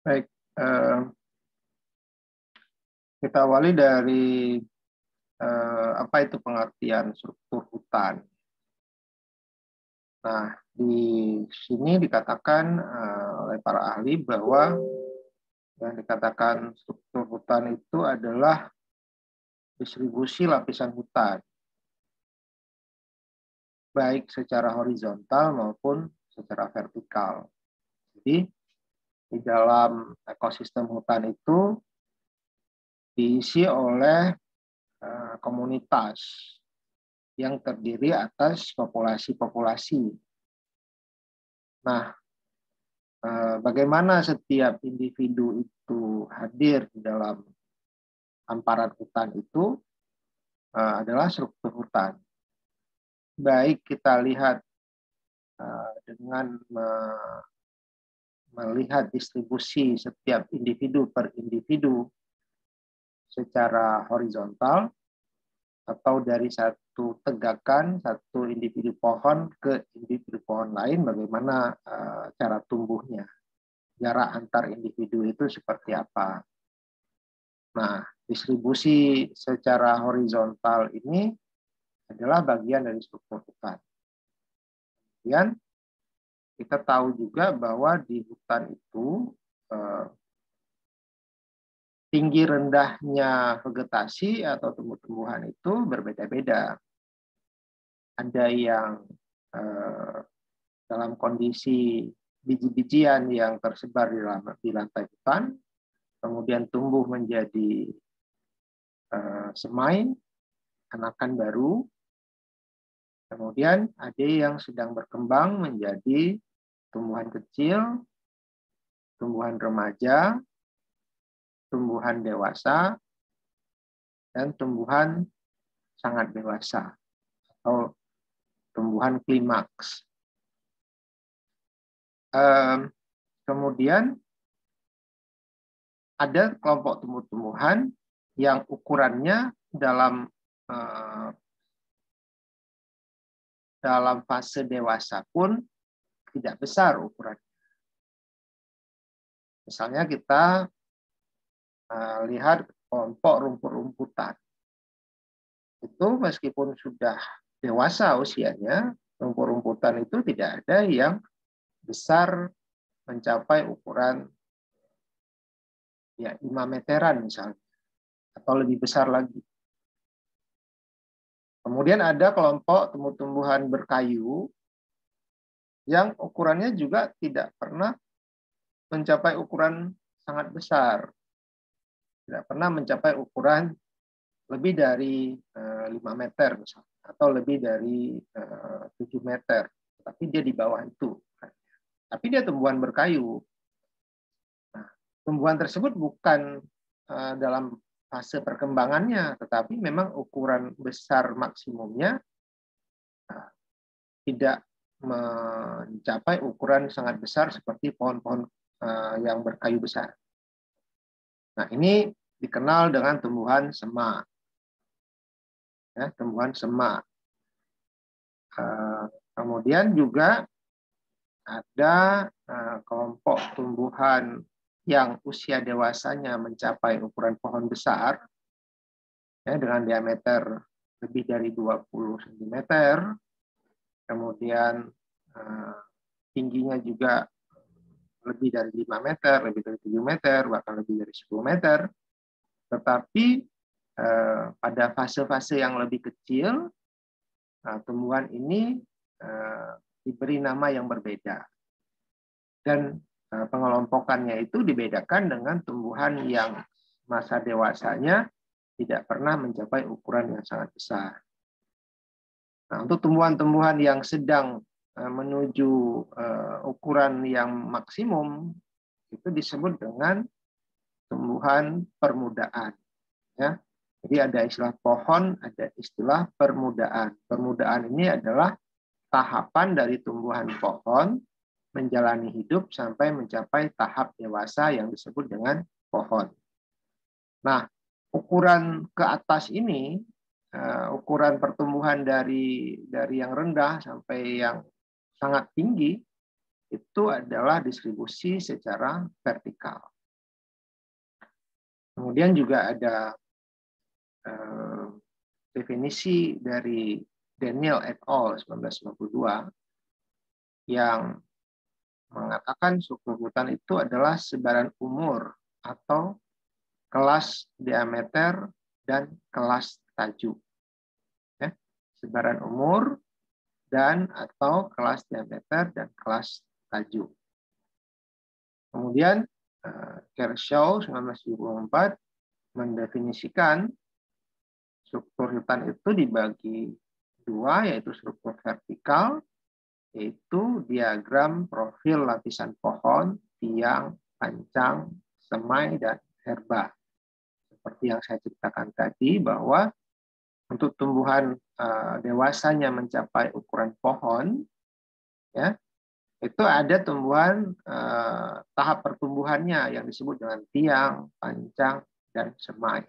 Baik, kita awali dari apa itu pengertian struktur hutan. Nah, di sini dikatakan oleh para ahli bahwa yang dikatakan struktur hutan itu adalah distribusi lapisan hutan, baik secara horizontal maupun secara vertikal. Jadi, di dalam ekosistem hutan itu diisi oleh komunitas yang terdiri atas populasi-populasi. Nah, bagaimana setiap individu itu hadir di dalam hamparan hutan itu adalah struktur hutan. Baik kita lihat dengan melihat distribusi setiap individu per individu secara horizontal, atau dari satu tegakan, satu individu pohon ke individu pohon lain, bagaimana cara tumbuhnya, jarak antar individu itu seperti apa. Nah, distribusi secara horizontal ini adalah bagian dari struktur hutan. Kemudian kita tahu juga bahwa di hutan itu tinggi rendahnya vegetasi atau tumbuh-tumbuhan itu berbeda-beda. Ada yang dalam kondisi biji-bijian yang tersebar di lantai hutan, kemudian tumbuh menjadi semai, anakan baru. Kemudian ada yang sedang berkembang menjadi tumbuhan kecil, tumbuhan remaja, tumbuhan dewasa, dan tumbuhan sangat dewasa atau tumbuhan klimaks. Kemudian ada kelompok tumbuh-tumbuhan yang ukurannya dalam fase dewasa pun tidak besar ukurannya. Misalnya kita lihat kelompok rumput-rumputan. Itu meskipun sudah dewasa usianya, rumput-rumputan itu tidak ada yang besar mencapai ukuran 5 meteran misalnya, atau lebih besar lagi. Kemudian ada kelompok tumbuh-tumbuhan berkayu yang ukurannya juga tidak pernah mencapai ukuran sangat besar. Tidak pernah mencapai ukuran lebih dari 5 meter misalnya, atau lebih dari 7 meter. Tapi dia di bawah itu. Tapi dia tumbuhan berkayu. Nah, tumbuhan tersebut bukan dalam fase perkembangannya, tetapi memang ukuran besar maksimumnya tidak mencapai ukuran sangat besar seperti pohon-pohon yang berkayu besar. Nah, ini dikenal dengan tumbuhan semak. Ya, tumbuhan semak. Kemudian juga ada kelompok tumbuhan yang usia dewasanya mencapai ukuran pohon besar, ya, dengan diameter lebih dari 20 cm, kemudian tingginya juga lebih dari 5 meter, lebih dari 7 meter, bahkan lebih dari 10 meter. Tetapi pada fase-fase yang lebih kecil, tumbuhan ini diberi nama yang berbeda. Dan pengelompokannya itu dibedakan dengan tumbuhan yang masa dewasanya tidak pernah mencapai ukuran yang sangat besar. Nah, untuk tumbuhan-tumbuhan yang sedang menuju ukuran yang maksimum, itu disebut dengan tumbuhan permudaan. Ya. Jadi ada istilah pohon, ada istilah permudaan. Permudaan ini adalah tahapan dari tumbuhan pohon menjalani hidup sampai mencapai tahap dewasa yang disebut dengan pohon. Nah, ukuran ke atas ini, ukuran pertumbuhan dari yang rendah sampai yang sangat tinggi, itu adalah distribusi secara vertikal. Kemudian juga ada definisi dari Daniel et al. 1952 yang mengatakan struktur hutan itu adalah sebaran umur atau kelas diameter dan kelas tajuk. Ya, sebaran umur dan atau kelas diameter dan kelas tajuk. Kemudian Kershaw 1974 mendefinisikan struktur hutan itu dibagi dua, yaitu struktur vertikal, yaitu diagram profil lapisan pohon, tiang, pancang, semai, dan herba. Seperti yang saya ceritakan tadi, bahwa untuk tumbuhan dewasanya mencapai ukuran pohon, ya, itu ada tumbuhan tahap pertumbuhannya yang disebut dengan tiang, pancang, dan semai.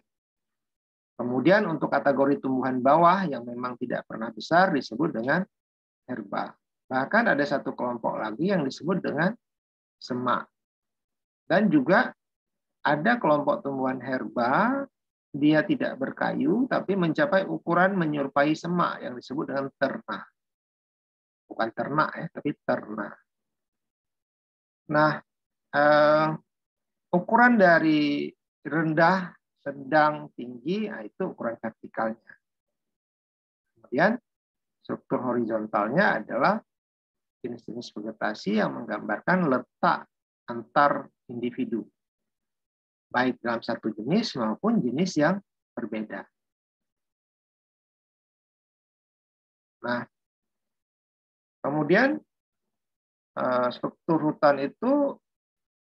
Kemudian untuk kategori tumbuhan bawah yang memang tidak pernah besar disebut dengan herba. Bahkan ada satu kelompok lagi yang disebut dengan semak. Dan juga ada kelompok tumbuhan herba, dia tidak berkayu, tapi mencapai ukuran menyerupai semak yang disebut dengan terna. Bukan ternak ya, tapi terna. Nah, ukuran dari rendah, sedang, tinggi, itu ukuran vertikalnya. Kemudian struktur horizontalnya adalah jenis-jenis vegetasi yang menggambarkan letak antar individu, baik dalam satu jenis maupun jenis yang berbeda. Nah, kemudian struktur hutan itu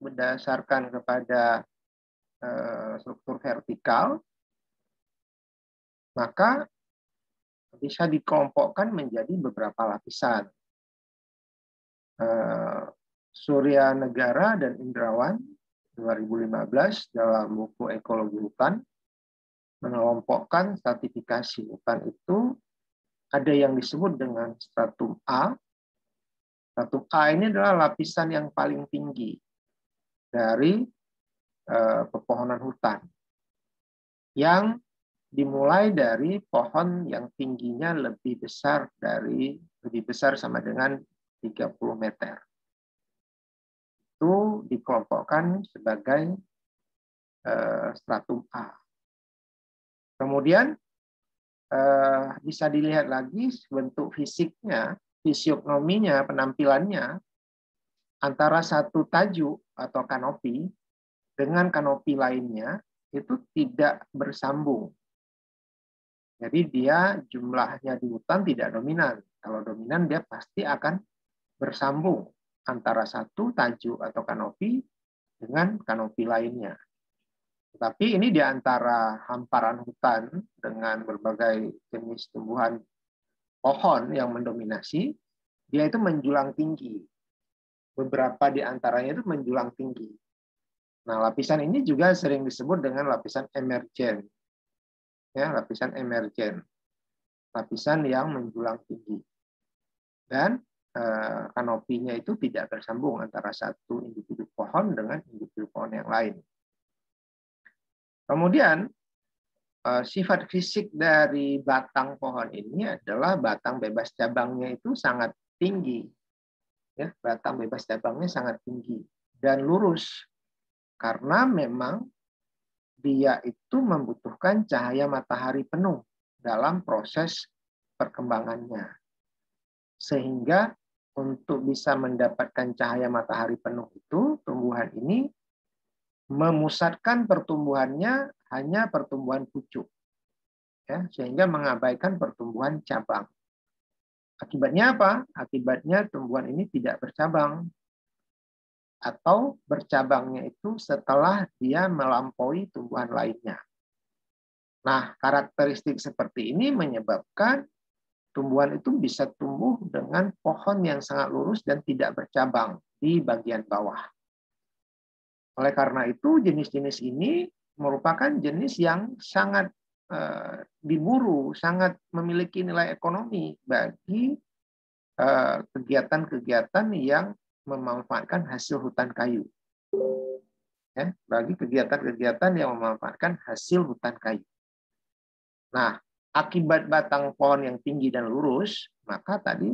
berdasarkan kepada struktur vertikal, maka bisa dikelompokkan menjadi beberapa lapisan. Surya Negara dan Indrawan 2015 dalam buku Ekologi Hutan mengelompokkan stratifikasi hutan itu ada yang disebut dengan stratum A. Stratum A ini adalah lapisan yang paling tinggi dari pepohonan hutan, yang dimulai dari pohon yang tingginya lebih besar sama dengan 30 meter. Itu dikelompokkan sebagai stratum A. Kemudian bisa dilihat lagi bentuk fisiknya, fisiognominya, penampilannya antara satu tajuk atau kanopi dengan kanopi lainnya itu tidak bersambung. Jadi dia jumlahnya di hutan tidak dominan. Kalau dominan dia pasti akan bersambung antara satu tajuk atau kanopi dengan kanopi lainnya. Tapi ini di antara hamparan hutan dengan berbagai jenis tumbuhan pohon yang mendominasi, dia itu menjulang tinggi. Beberapa di antaranya itu menjulang tinggi. Nah, lapisan ini juga sering disebut dengan lapisan emergen. Ya, lapisan emergen. Lapisan yang menjulang tinggi. Dan kanopinya itu tidak tersambung antara satu individu pohon dengan individu pohon yang lain. Kemudian, sifat fisik dari batang pohon ini adalah batang bebas cabangnya itu sangat tinggi. Ya, batang bebas cabangnya sangat tinggi dan lurus. Karena memang dia itu membutuhkan cahaya matahari penuh dalam proses perkembangannya. Sehingga untuk bisa mendapatkan cahaya matahari penuh itu, tumbuhan ini memusatkan pertumbuhannya hanya pertumbuhan pucuk. Ya, sehingga mengabaikan pertumbuhan cabang. Akibatnya apa? Akibatnya tumbuhan ini tidak bercabang. Atau bercabangnya itu setelah dia melampaui tumbuhan lainnya. Nah, karakteristik seperti ini menyebabkan tumbuhan itu bisa tumbuh dengan pohon yang sangat lurus dan tidak bercabang di bagian bawah. Oleh karena itu, jenis-jenis ini merupakan jenis yang sangat diburu, sangat memiliki nilai ekonomi bagi kegiatan-kegiatan yang memanfaatkan hasil hutan kayu. ya, bagi kegiatan-kegiatan yang memanfaatkan hasil hutan kayu. Nah, akibat batang pohon yang tinggi dan lurus, maka tadi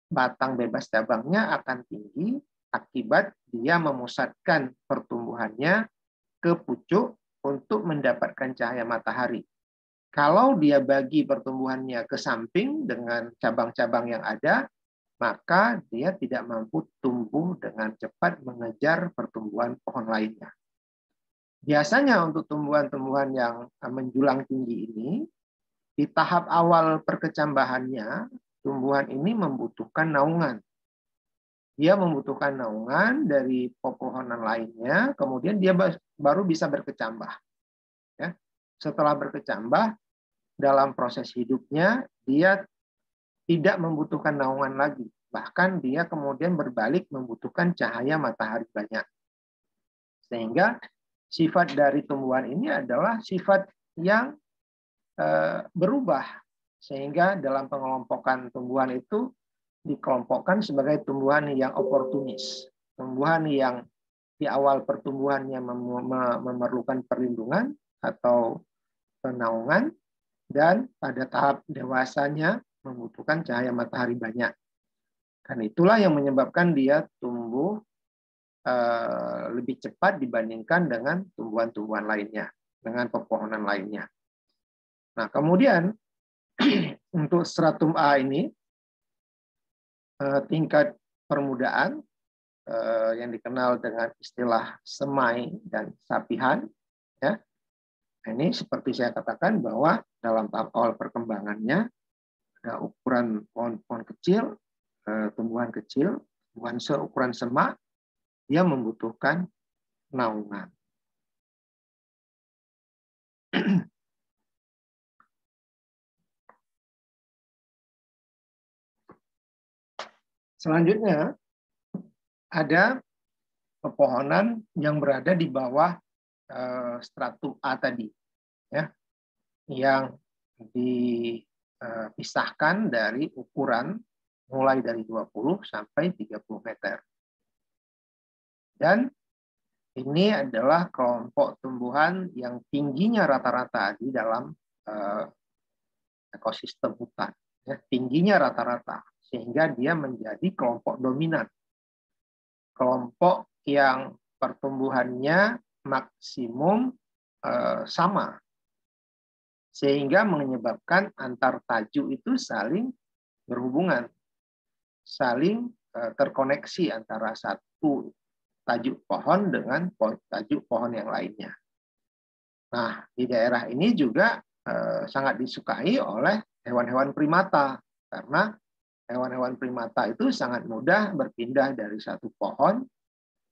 batang bebas cabangnya akan tinggi akibat dia memusatkan pertumbuhannya ke pucuk untuk mendapatkan cahaya matahari. Kalau dia bagi pertumbuhannya ke samping dengan cabang-cabang yang ada, maka dia tidak mampu tumbuh dengan cepat mengejar pertumbuhan pohon lainnya. Biasanya untuk tumbuhan-tumbuhan yang menjulang tinggi ini, di tahap awal perkecambahannya, tumbuhan ini membutuhkan naungan. Dia membutuhkan naungan dari pepohonan lainnya, kemudian dia baru bisa berkecambah. Ya. Setelah berkecambah, dalam proses hidupnya, dia tidak membutuhkan naungan lagi. Bahkan dia kemudian berbalik membutuhkan cahaya matahari banyak. Sehingga sifat dari tumbuhan ini adalah sifat yang berubah. Sehingga dalam pengelompokan tumbuhan itu dikelompokkan sebagai tumbuhan yang oportunis. Tumbuhan yang di awal pertumbuhannya memerlukan perlindungan atau naungan, dan pada tahap dewasanya membutuhkan cahaya matahari banyak. Dan itulah yang menyebabkan dia tumbuh lebih cepat dibandingkan dengan tumbuhan-tumbuhan lainnya, dengan pepohonan lainnya. Nah, kemudian untuk stratum A ini, tingkat permudaan yang dikenal dengan istilah semai dan sapihan, ya. Ini seperti saya katakan bahwa dalam tahap awal perkembangannya ada ukuran pohon-pohon kecil, tumbuhan kecil, tumbuhan seukuran semak, dia membutuhkan naungan. Selanjutnya, ada pepohonan yang berada di bawah stratum A tadi, ya, yang dipisahkan dari ukuran mulai dari 20 sampai 30 meter. Dan ini adalah kelompok tumbuhan yang tingginya rata-rata di dalam ekosistem hutan. Ya, tingginya rata-rata, sehingga dia menjadi kelompok dominan. Kelompok yang pertumbuhannya maksimum sama, sehingga menyebabkan antar tajuk itu saling berhubungan, saling terkoneksi antara satu tajuk pohon dengan tajuk pohon yang lainnya. Nah, di daerah ini juga sangat disukai oleh hewan-hewan primata, karena hewan-hewan primata itu sangat mudah berpindah dari satu pohon,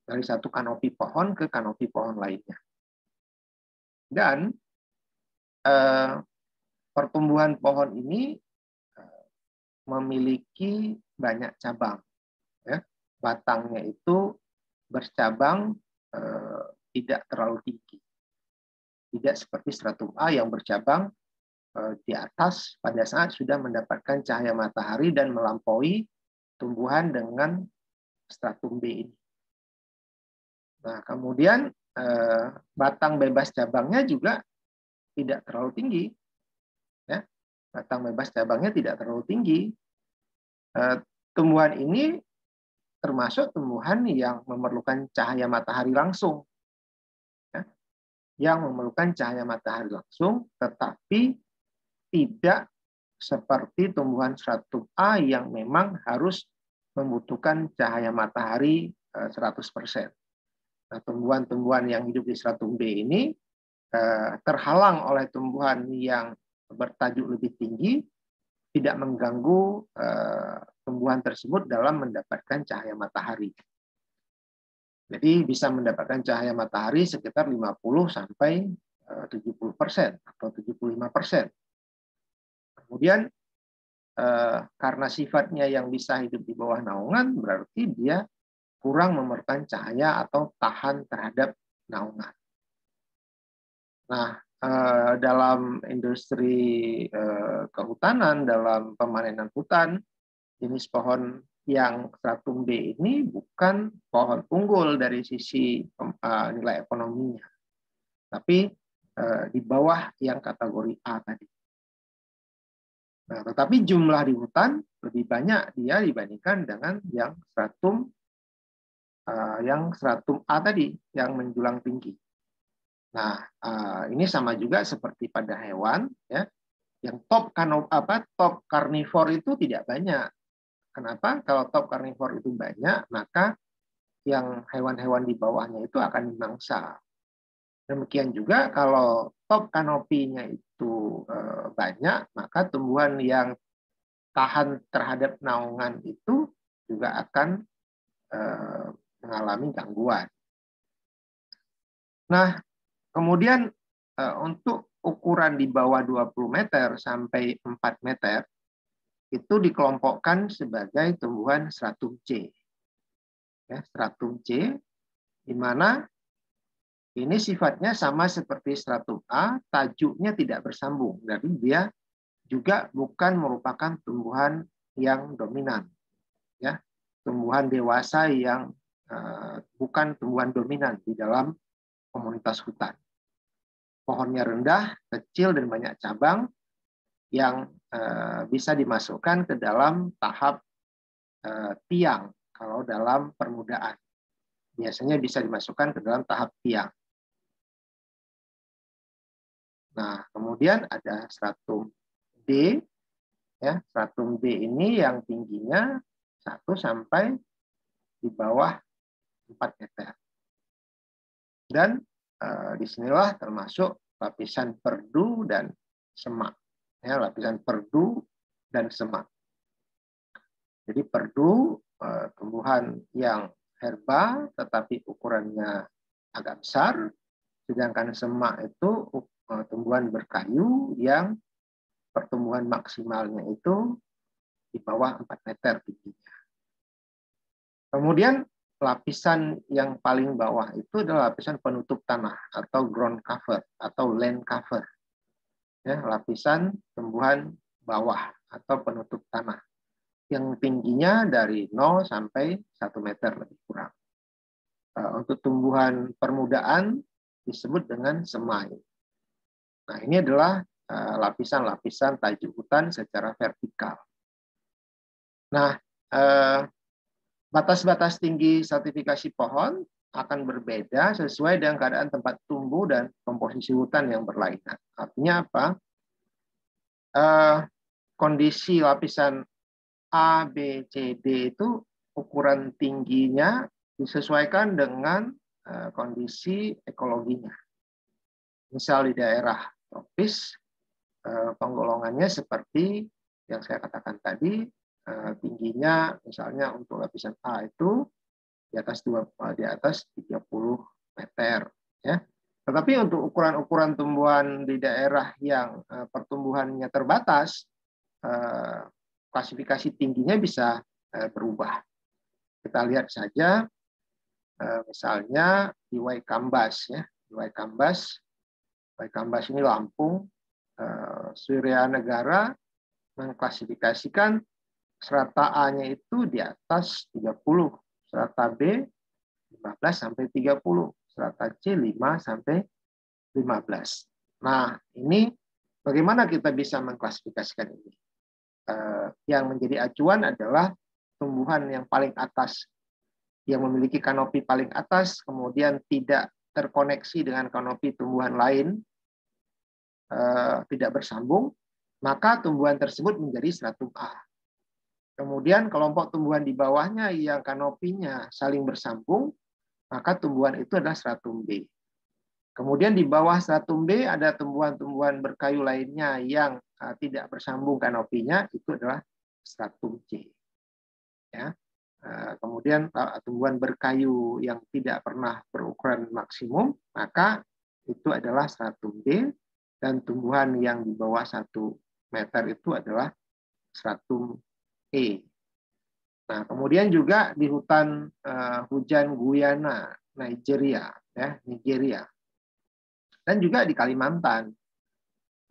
dari satu kanopi pohon ke kanopi pohon lainnya. Dan pertumbuhan pohon ini memiliki banyak cabang. Ya. Batangnya itu bercabang, tidak terlalu tinggi. Tidak seperti stratum A yang bercabang di atas pada saat sudah mendapatkan cahaya matahari dan melampaui tumbuhan dengan stratum B ini. Nah, kemudian batang bebas cabangnya juga tidak terlalu tinggi. Ya, batang bebas cabangnya tidak terlalu tinggi. Tumbuhan ini termasuk tumbuhan yang memerlukan cahaya matahari langsung. Ya, yang memerlukan cahaya matahari langsung, tetapi tidak seperti tumbuhan stratum A yang memang harus membutuhkan cahaya matahari 100%. Nah, tumbuhan-tumbuhan yang hidup di stratum B ini terhalang oleh tumbuhan yang bertajuk lebih tinggi, tidak mengganggu tumbuhan tersebut dalam mendapatkan cahaya matahari. Jadi bisa mendapatkan cahaya matahari sekitar 50 sampai 70% atau 75%. Kemudian karena sifatnya yang bisa hidup di bawah naungan, berarti dia kurang memerlukan cahaya atau tahan terhadap naungan. Nah, dalam industri kehutanan, dalam pemanenan hutan, jenis pohon yang stratum B ini bukan pohon unggul dari sisi nilai ekonominya, tapi di bawah yang kategori A tadi. Nah, tetapi jumlah di hutan lebih banyak dia dibandingkan dengan yang stratum A tadi, yang menjulang tinggi. Nah, ini sama juga seperti pada hewan, ya, yang top karnivor itu tidak banyak. Kenapa? Kalau top karnivor itu banyak, maka yang hewan-hewan di bawahnya itu akan dimangsa. Demikian juga kalau top kanopinya itu banyak, maka tumbuhan yang tahan terhadap naungan itu juga akan mengalami gangguan. Nah, kemudian untuk ukuran di bawah 20 meter sampai 4 meter itu dikelompokkan sebagai tumbuhan stratum C. Ya, stratum C, di mana ini sifatnya sama seperti stratum A, tajuknya tidak bersambung. Jadi dia juga bukan merupakan tumbuhan yang dominan. Ya, tumbuhan dewasa yang bukan tumbuhan dominan di dalam komunitas hutan. Pohonnya rendah, kecil, dan banyak cabang yang bisa dimasukkan ke dalam tahap tiang kalau dalam permudaan. Biasanya bisa dimasukkan ke dalam tahap tiang. Nah, kemudian ada stratum D. Ya, stratum D ini yang tingginya 1 sampai di bawah 4 meter. Dan disinilah termasuk lapisan perdu dan semak. Ya, lapisan perdu dan semak. Jadi perdu tumbuhan yang herba tetapi ukurannya agak besar, sedangkan semak itu tumbuhan berkayu yang pertumbuhan maksimalnya itu di bawah 4 meter tingginya. Kemudian lapisan yang paling bawah itu adalah lapisan penutup tanah atau ground cover atau land cover. Ya, lapisan tumbuhan bawah atau penutup tanah yang tingginya dari 0 sampai 1 meter lebih kurang. Untuk tumbuhan permudaan disebut dengan semai. Nah, ini adalah lapisan-lapisan tajuk hutan secara vertikal. Nah, batas-batas tinggi sertifikasi pohon akan berbeda sesuai dengan keadaan tempat tumbuh dan komposisi hutan yang berlainan. Artinya apa? Kondisi lapisan A, B, C, D itu ukuran tingginya disesuaikan dengan kondisi ekologinya. Misal di daerah tropis, penggolongannya seperti yang saya katakan tadi, tingginya misalnya untuk lapisan A itu di atas 30 meter, ya. Tetapi untuk ukuran-ukuran tumbuhan di daerah yang pertumbuhannya terbatas, klasifikasi tingginya bisa berubah. Kita lihat saja misalnya di Waikambas, ya. Di Waikambas ini Lampung, Surya Negara mengklasifikasikan strata A-nya itu di atas 30, strata B 15 sampai 30, strata C 5 sampai 15. Nah, ini bagaimana kita bisa mengklasifikasikan ini? Yang menjadi acuan adalah tumbuhan yang paling atas, yang memiliki kanopi paling atas, kemudian tidak terkoneksi dengan kanopi tumbuhan lain, tidak bersambung, maka tumbuhan tersebut menjadi stratum A. Kemudian kelompok tumbuhan di bawahnya yang kanopinya saling bersambung, maka tumbuhan itu adalah stratum B. Kemudian di bawah stratum B ada tumbuhan-tumbuhan berkayu lainnya yang tidak bersambung kanopinya, itu adalah stratum C. Ya. Kemudian tumbuhan berkayu yang tidak pernah berukuran maksimum, maka itu adalah stratum D, dan tumbuhan yang di bawah 1 meter itu adalah stratum E. Nah, kemudian juga di hutan hujan Guyana, Nigeria, ya, Nigeria. Dan juga di Kalimantan.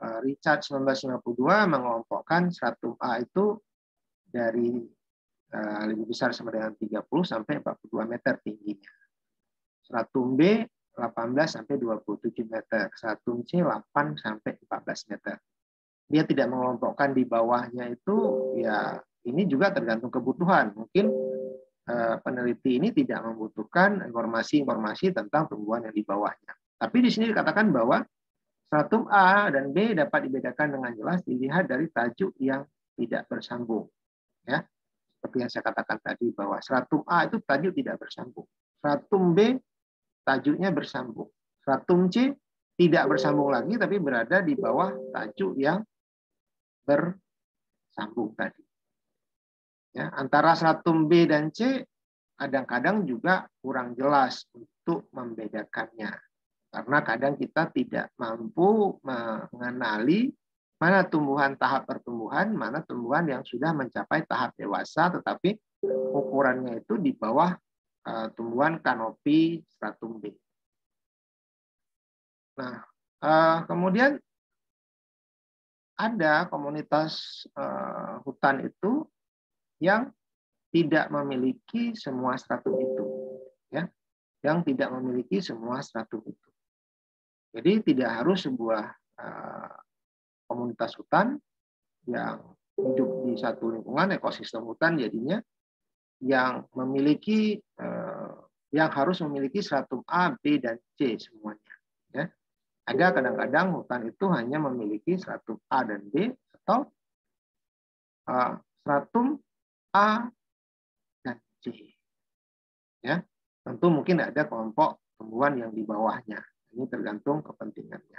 Richard 1952 mengelompokkan stratum A itu dari lebih besar sama dengan 30 sampai 42 meter tingginya. Stratum B 18 sampai 27 meter, stratum C 8 sampai 14 meter. Dia tidak mengelompokkan di bawahnya itu, ya ini juga tergantung kebutuhan. Mungkin peneliti ini tidak membutuhkan informasi-informasi tentang tumbuhan yang di bawahnya. Tapi di sini dikatakan bahwa stratum A dan B dapat dibedakan dengan jelas dilihat dari tajuk yang tidak bersambung. Ya, seperti yang saya katakan tadi bahwa stratum A itu tajuk tidak bersambung. Stratum B tajuknya bersambung. Stratum C tidak bersambung lagi tapi berada di bawah tajuk yang bersambung tadi. Ya, antara stratum B dan C kadang-kadang juga kurang jelas untuk membedakannya. Karena kadang kita tidak mampu mengenali mana tumbuhan tahap pertumbuhan, mana tumbuhan yang sudah mencapai tahap dewasa, tetapi ukurannya itu di bawah tumbuhan kanopi stratum B. Nah, kemudian ada komunitas hutan itu yang tidak memiliki semua stratum itu, ya, yang tidak memiliki semua stratum itu. Jadi tidak harus sebuah komunitas hutan yang hidup di satu lingkungan ekosistem hutan jadinya yang memiliki yang harus memiliki stratum A, B, dan C semuanya. Ya. Ada kadang-kadang hutan itu hanya memiliki stratum A dan B atau stratum A dan C. Ya, tentu mungkin ada kelompok tumbuhan yang di bawahnya. Ini tergantung kepentingannya.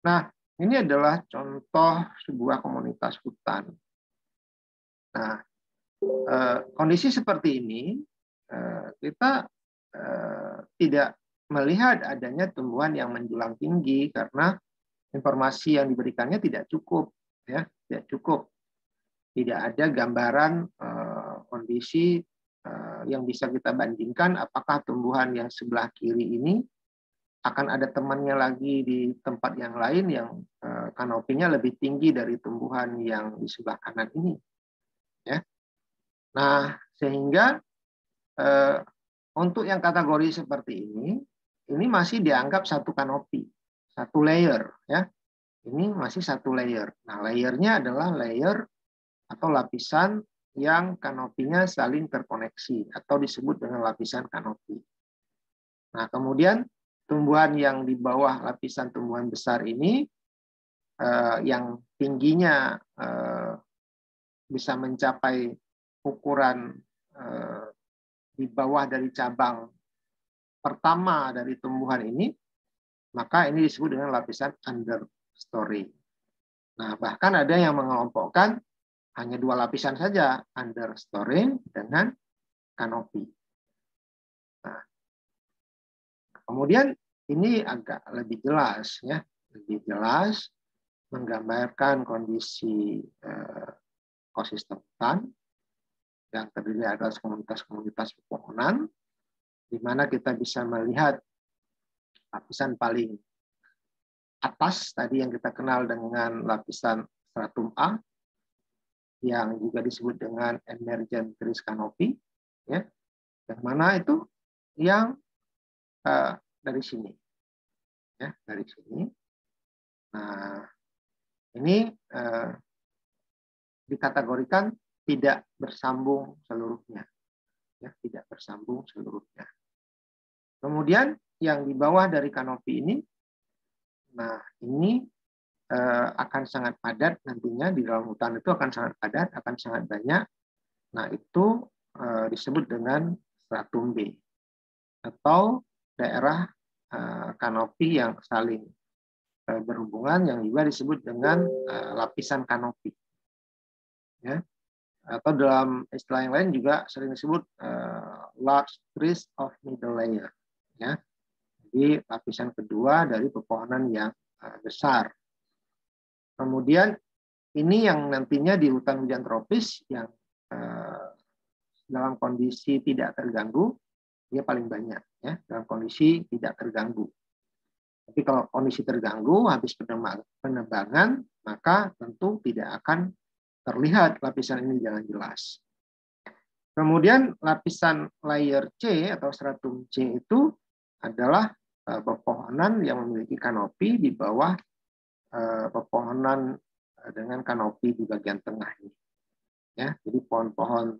Nah, ini adalah contoh sebuah komunitas hutan. Nah, kondisi seperti ini kita tidak melihat adanya tumbuhan yang menjulang tinggi karena informasi yang diberikannya tidak cukup, ya, tidak cukup. Tidak ada gambaran kondisi yang bisa kita bandingkan apakah tumbuhan yang sebelah kiri ini akan ada temannya lagi di tempat yang lain yang kanopinya lebih tinggi dari tumbuhan yang di sebelah kanan ini. Ya. Nah, sehingga untuk yang kategori seperti ini masih dianggap satu kanopi, satu layer. Ya. Ini masih satu layer. Nah, layernya adalah layer atau lapisan yang kanopinya saling terkoneksi atau disebut dengan lapisan kanopi. Nah, kemudian tumbuhan yang di bawah lapisan tumbuhan besar ini yang tingginya bisa mencapai ukuran di bawah dari cabang pertama dari tumbuhan ini, maka ini disebut dengan lapisan understory. Nah, bahkan ada yang mengelompokkan hanya dua lapisan saja, understory dengan kanopi. Nah, kemudian ini agak lebih jelas, ya, lebih jelas menggambarkan kondisi ekosistem hutan yang terdiri atas komunitas-komunitas pepohonan, di mana kita bisa melihat lapisan paling atas tadi yang kita kenal dengan lapisan stratum A, yang juga disebut dengan emergent trees canopy, ya, yang mana itu yang dari sini, ya, dari sini. Nah, ini dikategorikan tidak bersambung seluruhnya, ya, tidak bersambung seluruhnya. Kemudian yang di bawah dari kanopi ini, nah ini akan sangat padat nantinya di dalam hutan itu akan sangat padat, akan sangat banyak. Nah itu disebut dengan stratum B atau daerah kanopi yang saling berhubungan yang juga disebut dengan lapisan kanopi. Ya. Atau dalam istilah yang lain juga sering disebut large trees of middle layer. Ya. Jadi lapisan kedua dari pepohonan yang besar. Kemudian ini yang nantinya di hutan hujan tropis yang dalam kondisi tidak terganggu, dia paling banyak, ya, dalam kondisi tidak terganggu. Tapi kalau kondisi terganggu habis penebangan, maka tentu tidak akan terlihat lapisan ini dengan jelas. Kemudian lapisan layer C atau stratum C itu adalah pepohonan yang memiliki kanopi di bawah pepohonan dengan kanopi di bagian tengah ini. Ya, jadi pohon-pohon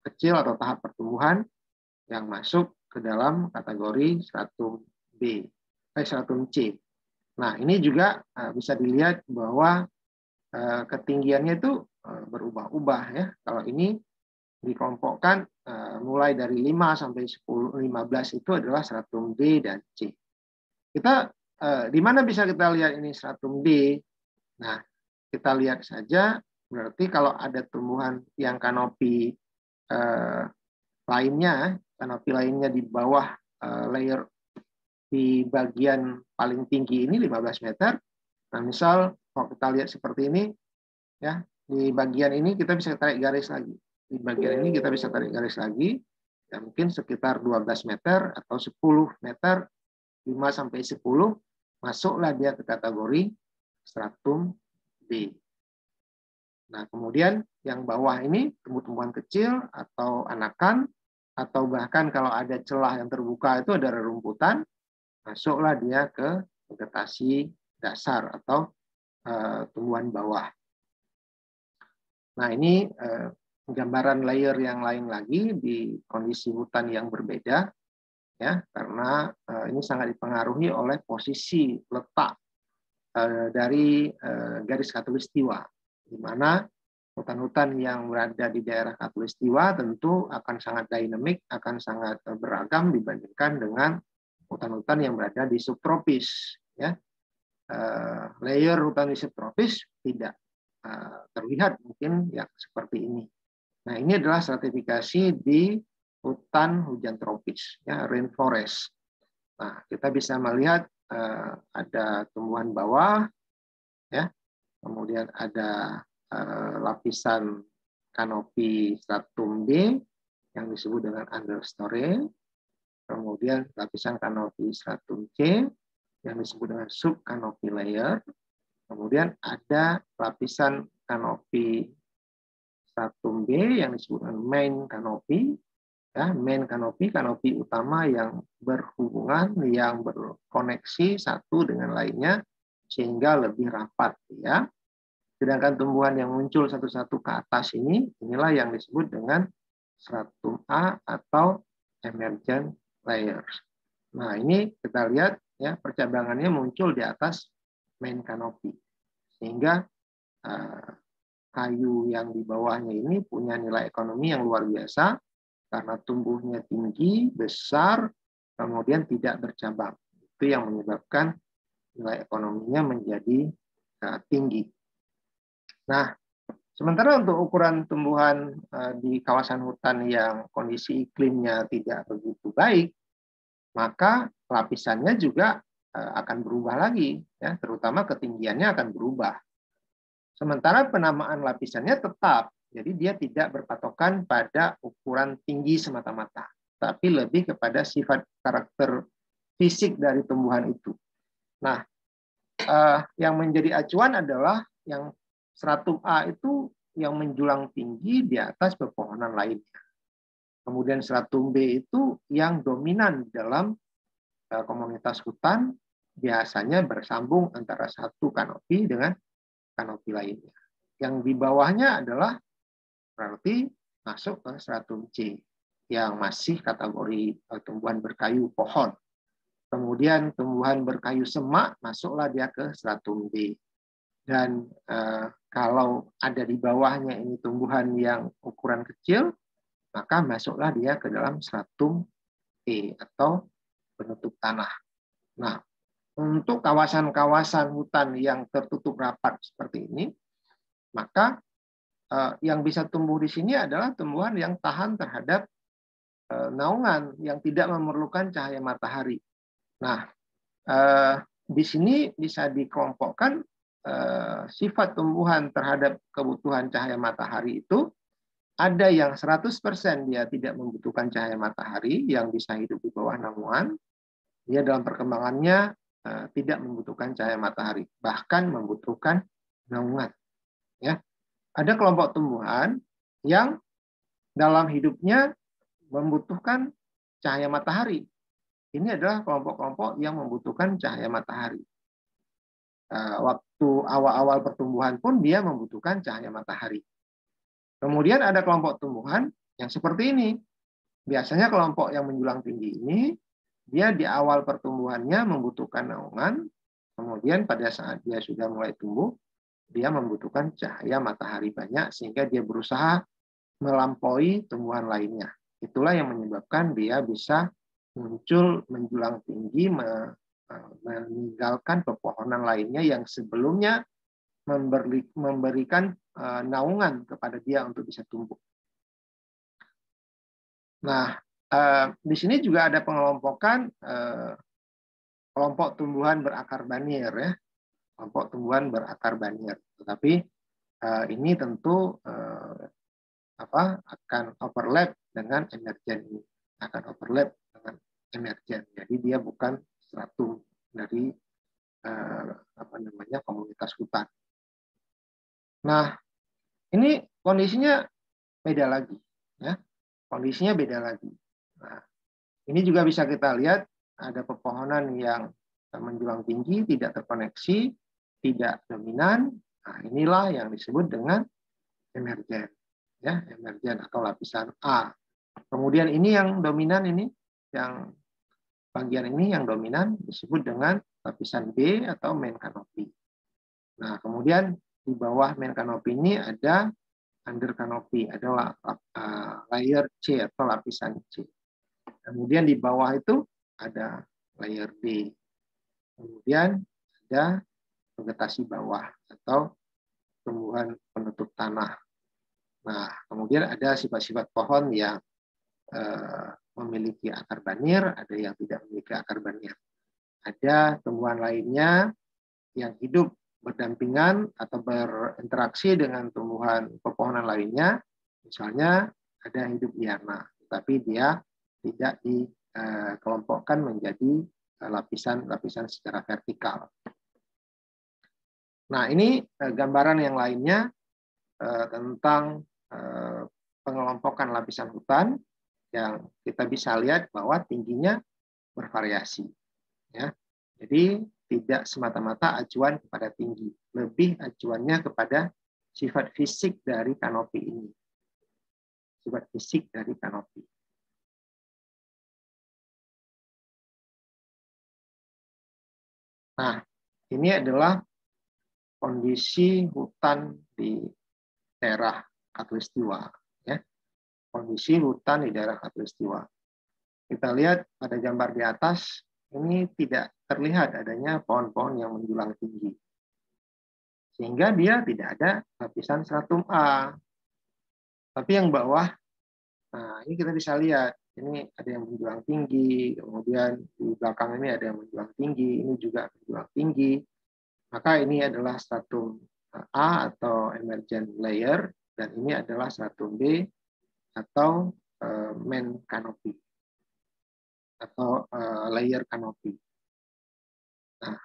kecil atau tahap pertumbuhan yang masuk ke dalam kategori stratum B, stratum C. Nah, ini juga bisa dilihat bahwa ketinggiannya itu berubah-ubah ya. Kalau ini dikelompokkan mulai dari 5 sampai 10, 15 itu adalah stratum D dan C. Kita di mana bisa kita lihat ini stratum D? Nah, kita lihat saja berarti kalau ada tumbuhan yang kanopi lainnya di bawah layer di bagian paling tinggi ini 15 meter. Nah, misal kalau kita lihat seperti ini ya, di bagian ini kita bisa tarik garis lagi. Di bagian ini kita bisa tarik garis lagi, ya mungkin sekitar 12 meter atau 10 meter, 5 sampai 10, masuklah dia ke kategori stratum B. Nah, kemudian yang bawah ini tumbuh-tumbuhan kecil atau anakan, atau bahkan kalau ada celah yang terbuka itu ada rerumputan, masuklah dia ke vegetasi dasar atau tumbuhan bawah. Nah, ini gambaran layer yang lain lagi di kondisi hutan yang berbeda, ya, karena ini sangat dipengaruhi oleh posisi letak dari garis khatulistiwa, di mana hutan-hutan yang berada di daerah khatulistiwa tentu akan sangat dinamik, akan sangat beragam dibandingkan dengan hutan-hutan yang berada di subtropis. Ya, layer hutan di subtropis tidak terlihat mungkin yang seperti ini. Nah, ini adalah stratifikasi di hutan hujan tropis, ya, rainforest. Nah, kita bisa melihat ada tumbuhan bawah, ya, kemudian ada lapisan kanopi stratum B yang disebut dengan understory, kemudian lapisan kanopi stratum C yang disebut dengan subkanopi layer. Kemudian ada lapisan kanopi stratum B yang disebut dengan main kanopi, ya, main kanopi, kanopi utama yang berhubungan, yang berkoneksi satu dengan lainnya sehingga lebih rapat, ya. Sedangkan tumbuhan yang muncul satu-satu ke atas ini, inilah yang disebut dengan stratum A atau emergent layers. Nah, ini kita lihat ya, percabangannya muncul di atas main kanopi, sehingga kayu yang di bawahnya ini punya nilai ekonomi yang luar biasa karena tumbuhnya tinggi, besar, kemudian tidak bercabang. Itu yang menyebabkan nilai ekonominya menjadi tinggi. Nah, sementara untuk ukuran tumbuhan di kawasan hutan yang kondisi iklimnya tidak begitu baik, maka lapisannya juga akan berubah lagi, ya, terutama ketinggiannya akan berubah. Sementara penamaan lapisannya tetap, jadi dia tidak berpatokan pada ukuran tinggi semata-mata, tapi lebih kepada sifat karakter fisik dari tumbuhan itu. Nah, yang menjadi acuan adalah yang stratum A itu yang menjulang tinggi di atas pepohonan lainnya. Kemudian stratum B itu yang dominan dalam komunitas hutan, biasanya bersambung antara satu kanopi dengan kanopi lainnya. Yang di bawahnya adalah berarti masuk ke stratum C, yang masih kategori tumbuhan berkayu pohon. Kemudian tumbuhan berkayu semak, masuklah dia ke stratum D. Dan kalau ada di bawahnya ini tumbuhan yang ukuran kecil, maka masuklah dia ke dalam stratum E atau penutup tanah. Nah, untuk kawasan-kawasan hutan yang tertutup rapat seperti ini, maka yang bisa tumbuh di sini adalah tumbuhan yang tahan terhadap naungan, yang tidak memerlukan cahaya matahari. Nah, di sini bisa dikelompokkan sifat tumbuhan terhadap kebutuhan cahaya matahari itu, ada yang 100% dia tidak membutuhkan cahaya matahari, yang bisa hidup di bawah naungan. Dia dalam perkembangannya tidak membutuhkan cahaya matahari, bahkan membutuhkan naungan. Ya, ada kelompok tumbuhan yang dalam hidupnya membutuhkan cahaya matahari. Ini adalah kelompok-kelompok yang membutuhkan cahaya matahari. Waktu awal-awal pertumbuhan pun dia membutuhkan cahaya matahari. Kemudian ada kelompok tumbuhan yang seperti ini. Biasanya kelompok yang menjulang tinggi ini, dia di awal pertumbuhannya membutuhkan naungan, kemudian pada saat dia sudah mulai tumbuh, dia membutuhkan cahaya matahari banyak, sehingga dia berusaha melampaui tumbuhan lainnya. Itulah yang menyebabkan dia bisa muncul menjulang tinggi, meninggalkan pepohonan lainnya yang sebelumnya memberikan naungan kepada dia untuk bisa tumbuh. Nah, di sini juga ada pengelompokan kelompok tumbuhan berakar banyer, ya, kelompok tumbuhan berakar banyer. Tetapi ini tentu akan overlap dengan emergen ini, akan overlap dengan emergen. Jadi dia bukan stratum dari komunitas hutan. Nah, ini kondisinya beda lagi, ya. Kondisinya beda lagi. Nah, ini juga bisa kita lihat ada pepohonan yang menjulang tinggi, tidak terkoneksi, tidak dominan. Nah, inilah yang disebut dengan emergen, ya, emergen atau lapisan A. Kemudian ini yang dominan, ini yang bagian ini yang dominan disebut dengan lapisan B atau main canopy. Nah, kemudian di bawah main canopy ini ada under canopy, adalah layer C atau lapisan C. Kemudian di bawah itu ada layer D. Kemudian ada vegetasi bawah atau tumbuhan penutup tanah. Nah, kemudian ada sifat-sifat pohon yang memiliki akar banyer, ada yang tidak memiliki akar banyer. Ada tumbuhan lainnya yang hidup berdampingan atau berinteraksi dengan tumbuhan pepohonan lainnya, misalnya ada hidup liana, tapi dia tidak dikelompokkan menjadi lapisan-lapisan secara vertikal. Nah, ini gambaran yang lainnya tentang pengelompokan lapisan hutan yang kita bisa lihat bahwa tingginya bervariasi, ya. Jadi tidak semata-mata acuan kepada tinggi, lebih acuannya kepada sifat fisik dari kanopi ini. Sifat fisik dari kanopi. Nah, ini adalah kondisi hutan di daerah Khatulistiwa, ya. Kondisi hutan di daerah Khatulistiwa. Kita lihat pada gambar di atas, ini tidak terlihat adanya pohon-pohon yang menjulang tinggi. Sehingga dia tidak ada lapisan stratum A. Tapi yang bawah, nah ini kita bisa lihat, ini ada yang menjulang tinggi, kemudian di belakang ini ada yang menjulang tinggi, ini juga menjulang tinggi. Maka ini adalah stratum A atau emergent layer, dan ini adalah stratum B atau main canopy atau layer canopy. Nah,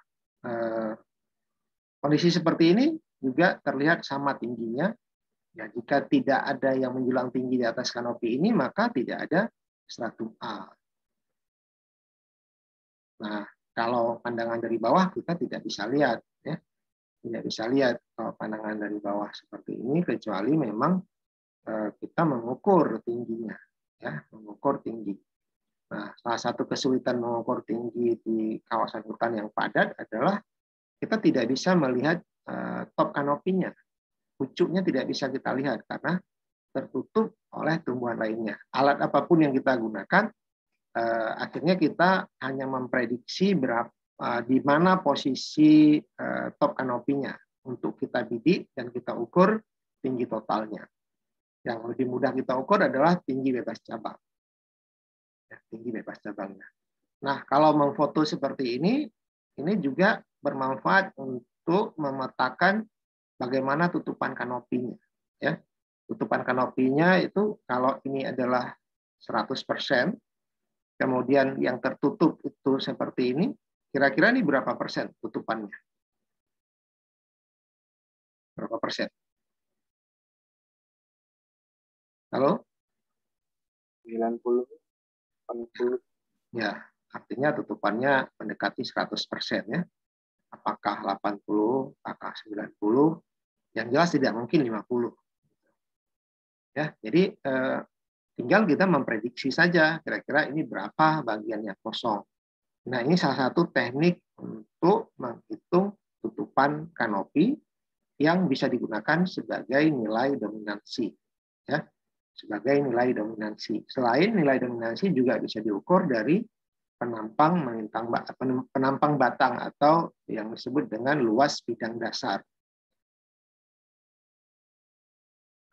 kondisi seperti ini juga terlihat sama tingginya. Ya, jika tidak ada yang menjulang tinggi di atas kanopi ini, maka tidak ada stratum A. Nah, kalau pandangan dari bawah kita tidak bisa lihat, ya. Tidak bisa lihat kalau pandangan dari bawah seperti ini, kecuali memang kita mengukur tingginya, ya, mengukur tinggi. Nah, salah satu kesulitan mengukur tinggi di kawasan hutan yang padat adalah kita tidak bisa melihat top kanopinya. Pucuknya tidak bisa kita lihat karena tertutup oleh tumbuhan lainnya. Alat apapun yang kita gunakan, akhirnya kita hanya memprediksi di mana posisi top kanopinya untuk kita bidik dan kita ukur tinggi totalnya. Yang lebih mudah kita ukur adalah tinggi bebas cabang. Ya, tinggi bebas cabangnya. Nah, kalau memfoto seperti ini juga bermanfaat untuk memetakan bagaimana tutupan kanopinya. Ya. Tutupan kanopinya itu kalau ini adalah 100%, kemudian yang tertutup itu seperti ini, kira-kira ini berapa persen tutupannya? Berapa persen? Halo? 90, 80. Ya, artinya tutupannya mendekati 100% ya. Apakah 80, apakah 90, yang jelas tidak mungkin 50. Ya, jadi tinggal kita memprediksi saja kira-kira ini berapa bagiannya kosong. Nah, ini salah satu teknik untuk menghitung tutupan kanopi yang bisa digunakan sebagai nilai dominansi. Ya, sebagai nilai dominansi. Selain nilai dominansi juga bisa diukur dari penampang batang atau yang disebut dengan luas bidang dasar.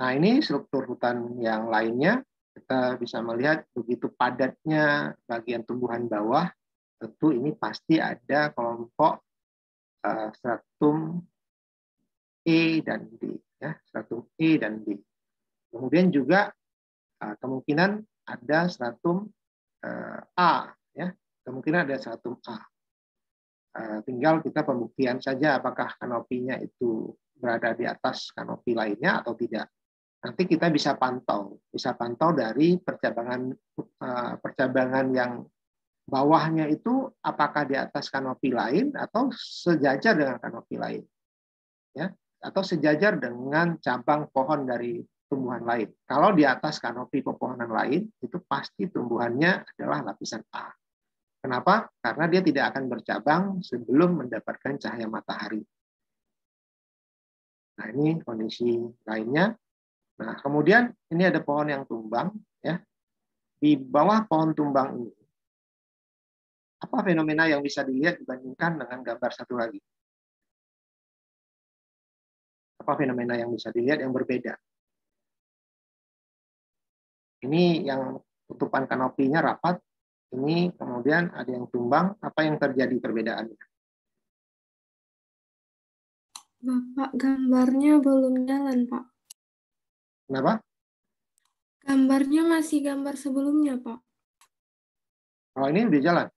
Nah, ini struktur hutan yang lainnya, kita bisa melihat begitu padatnya bagian tumbuhan bawah, tentu ini pasti ada kelompok stratum E dan D, ya, stratum E dan D. Kemudian juga kemungkinan ada stratum A, ya, kemungkinan ada stratum A. Tinggal kita pembuktian saja apakah kanopinya itu berada di atas kanopi lainnya atau tidak. Nanti kita bisa pantau dari percabangan yang bawahnya itu apakah di atas kanopi lain atau sejajar dengan kanopi lain, ya, atau sejajar dengan cabang pohon dari tumbuhan lain. Kalau di atas kanopi pepohonan lain itu pasti tumbuhannya adalah lapisan A. Kenapa? Karena dia tidak akan bercabang sebelum mendapatkan cahaya matahari. Nah, ini kondisi lainnya. Nah, kemudian ini ada pohon yang tumbang, ya. Di bawah pohon tumbang ini, apa fenomena yang bisa dilihat dibandingkan dengan gambar satu lagi? Apa fenomena yang bisa dilihat yang berbeda? Ini yang tutupan kanopinya rapat, ini kemudian ada yang tumbang, apa yang terjadi perbedaannya? Bapak, gambarnya belum jalan, Pak. Kenapa? Gambarnya masih gambar sebelumnya, Pak. Oh, ini udah jalan?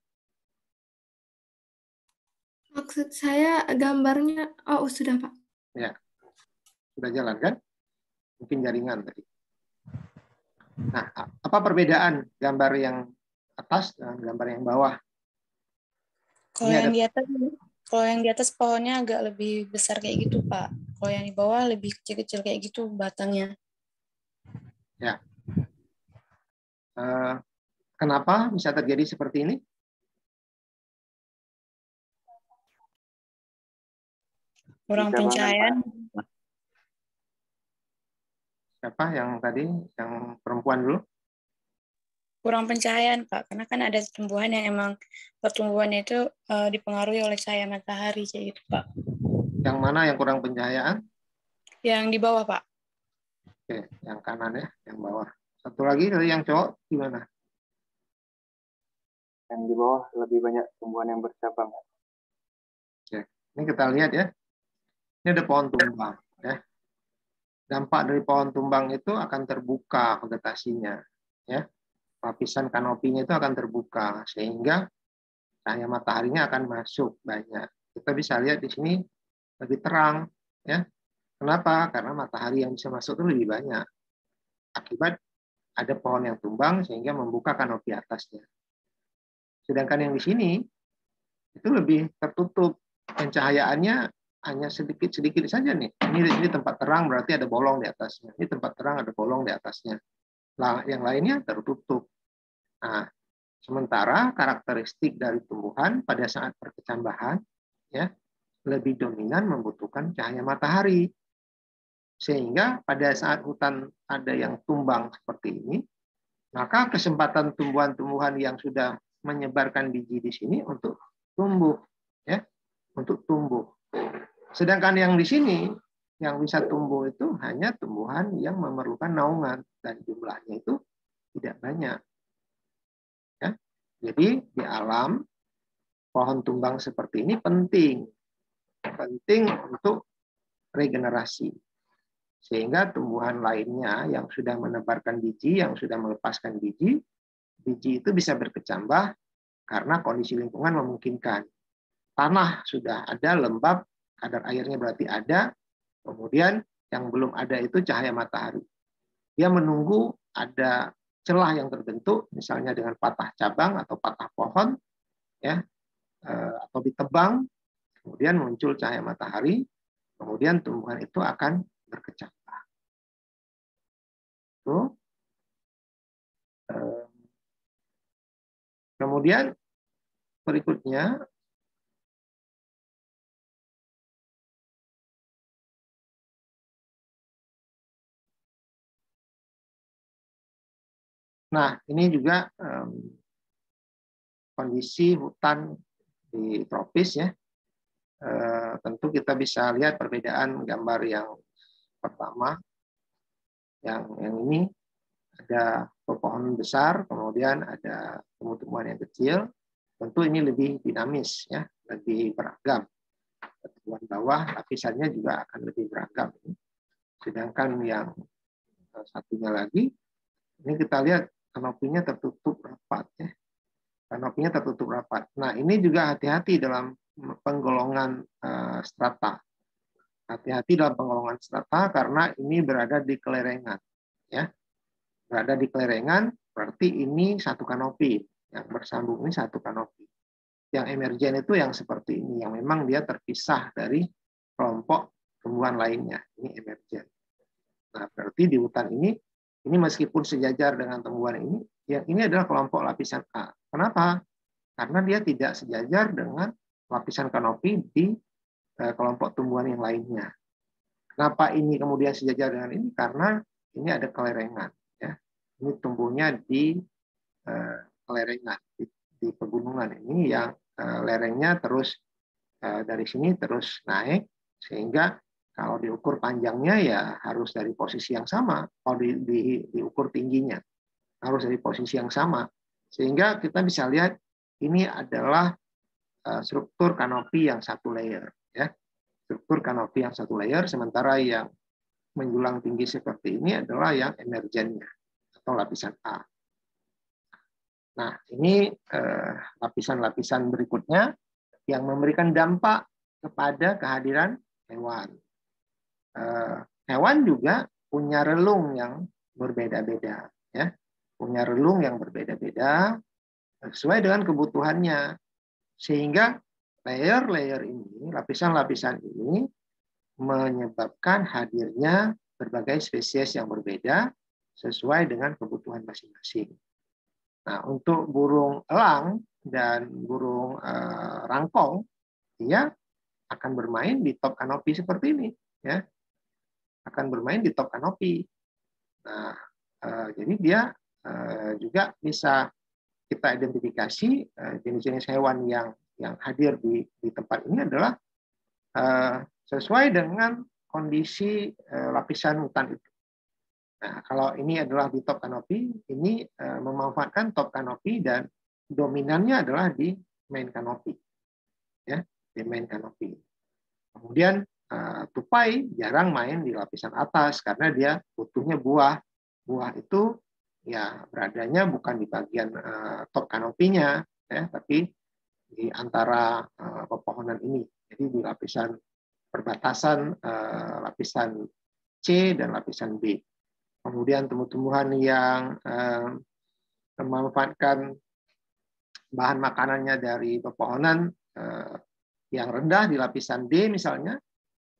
Maksud saya gambarnya, oh sudah, Pak. Ya, sudah jalan kan? Mungkin jaringan tadi. Nah, apa perbedaan gambar yang atas dan gambar yang bawah? Kalau yang di atas pohonnya agak lebih besar kayak gitu, Pak. Kalau yang di bawah lebih kecil-kecil kayak gitu batangnya. Ya. Kenapa bisa terjadi seperti ini? Kurang pencahayaan. Siapa yang tadi, yang perempuan dulu? Kurang pencahayaan, Pak. Karena kan ada tumbuhan yang emang pertumbuhannya itu dipengaruhi oleh cahaya matahari kayak gitu, Pak. Yang mana yang kurang pencahayaan? Yang di bawah, Pak. Oke, yang kanan ya, yang bawah. Satu lagi dari yang cowok gimana? Yang di bawah lebih banyak tumbuhan yang bercabang. Oke, ini kita lihat ya. Ini ada pohon tumbang, ya. Dampak dari pohon tumbang itu akan terbuka vegetasinya, ya. Lapisan kanopinya itu akan terbuka sehingga cahaya mataharinya akan masuk banyak. Kita bisa lihat di sini lebih terang, ya. Kenapa? Karena matahari yang bisa masuk itu lebih banyak. Akibat ada pohon yang tumbang sehingga membuka kanopi atasnya. Sedangkan yang di sini itu lebih tertutup, pencahayaannya hanya sedikit-sedikit saja nih. Ini tempat terang berarti ada bolong di atasnya. Ini tempat terang ada bolong di atasnya. Nah, yang lainnya tertutup. Nah, sementara karakteristik dari tumbuhan pada saat perkecambahan ya lebih dominan membutuhkan cahaya matahari. Sehingga pada saat hutan ada yang tumbang seperti ini, maka kesempatan tumbuhan-tumbuhan yang sudah menyebarkan biji di sini untuk tumbuh, ya, untuk tumbuh. Sedangkan yang di sini yang bisa tumbuh itu hanya tumbuhan yang memerlukan naungan dan jumlahnya itu tidak banyak. Ya. Jadi di alam pohon tumbang seperti ini penting untuk regenerasi. Sehingga tumbuhan lainnya yang sudah menebarkan biji, yang sudah melepaskan biji itu bisa berkecambah karena kondisi lingkungan memungkinkan. Tanah sudah ada, lembab, kadar airnya berarti ada, kemudian yang belum ada itu cahaya matahari. Dia menunggu ada celah yang terbentuk, misalnya dengan patah cabang atau patah pohon, ya, atau ditebang, kemudian muncul cahaya matahari, kemudian tumbuhan itu akan berkecambah. Tuh. Kemudian berikutnya, nah ini juga kondisi hutan di tropis ya. Tentu kita bisa lihat perbedaan gambar yang pertama, yang ini ada pepohonan besar, kemudian ada tumbuh-tumbuhan yang kecil. Tentu ini lebih dinamis ya, lebih beragam. Tumbuhan bawah lapisannya juga akan lebih beragam. Sedangkan yang satunya lagi, ini kita lihat kanopinya tertutup rapat ya. Kanopinya tertutup rapat. Nah, ini juga hati-hati dalam penggolongan strata. Hati-hati dalam penggolongan strata karena ini berada di kelerengan ya. Berada di kelerengan berarti ini satu kanopi, yang bersambung ini satu kanopi. Yang emergen itu yang seperti ini, yang memang dia terpisah dari kelompok tumbuhan lainnya. Ini emergen. Nah, berarti di hutan ini meskipun sejajar dengan tumbuhan ini, yang ini adalah kelompok lapisan A. Kenapa? Karena dia tidak sejajar dengan lapisan kanopi di kelompok tumbuhan yang lainnya. Kenapa ini kemudian sejajar dengan ini? Karena ini ada kelerengan. Ya. Ini tumbuhnya di kelerengan, di pegunungan ini yang lerengnya terus dari sini terus naik, sehingga kalau diukur panjangnya ya harus dari posisi yang sama, kalau diukur tingginya harus dari posisi yang sama, sehingga kita bisa lihat ini adalah struktur kanopi yang satu layer, ya, struktur kanopi yang satu layer, sementara yang menjulang tinggi seperti ini adalah yang emergennya atau lapisan A. Nah, ini lapisan-lapisan berikutnya yang memberikan dampak kepada kehadiran hewan. Hewan juga punya relung yang berbeda-beda, ya, punya relung yang berbeda-beda sesuai dengan kebutuhannya, sehingga layer-layer ini, lapisan-lapisan ini menyebabkan hadirnya berbagai spesies yang berbeda sesuai dengan kebutuhan masing-masing. Nah, untuk burung elang dan burung rangkong, dia akan bermain di top kanopi seperti ini, ya, akan bermain di top kanopi. Nah, jadi dia juga bisa kita identifikasi jenis-jenis hewan yang hadir di tempat ini adalah sesuai dengan kondisi lapisan hutan itu. Nah, kalau ini adalah di top kanopi, ini memanfaatkan top kanopi dan dominannya adalah di main kanopi, ya, di main kanopi. Kemudian tupai jarang main di lapisan atas karena dia butuhnya buah. Buah itu ya beradanya bukan di bagian top kanopinya, ya, tapi di antara pepohonan ini. Jadi di lapisan perbatasan lapisan C dan lapisan B. Kemudian tumbuh-tumbuhan yang memanfaatkan bahan makanannya dari pepohonan yang rendah di lapisan D misalnya,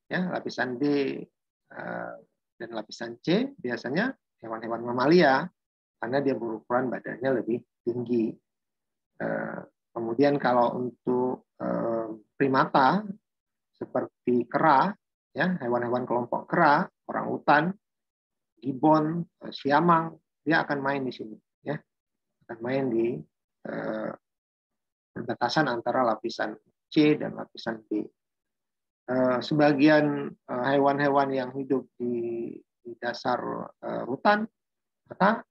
ya, lapisan D dan lapisan C biasanya hewan-hewan mamalia karena dia berukuran badannya lebih tinggi. Kemudian kalau untuk primata seperti kera, ya, hewan-hewan kelompok kera, orangutan, gibbon, siamang, dia akan main di sini, ya, akan main di perbatasan antara lapisan C dan lapisan B. Sebagian hewan-hewan yang hidup di dasar hutan, maka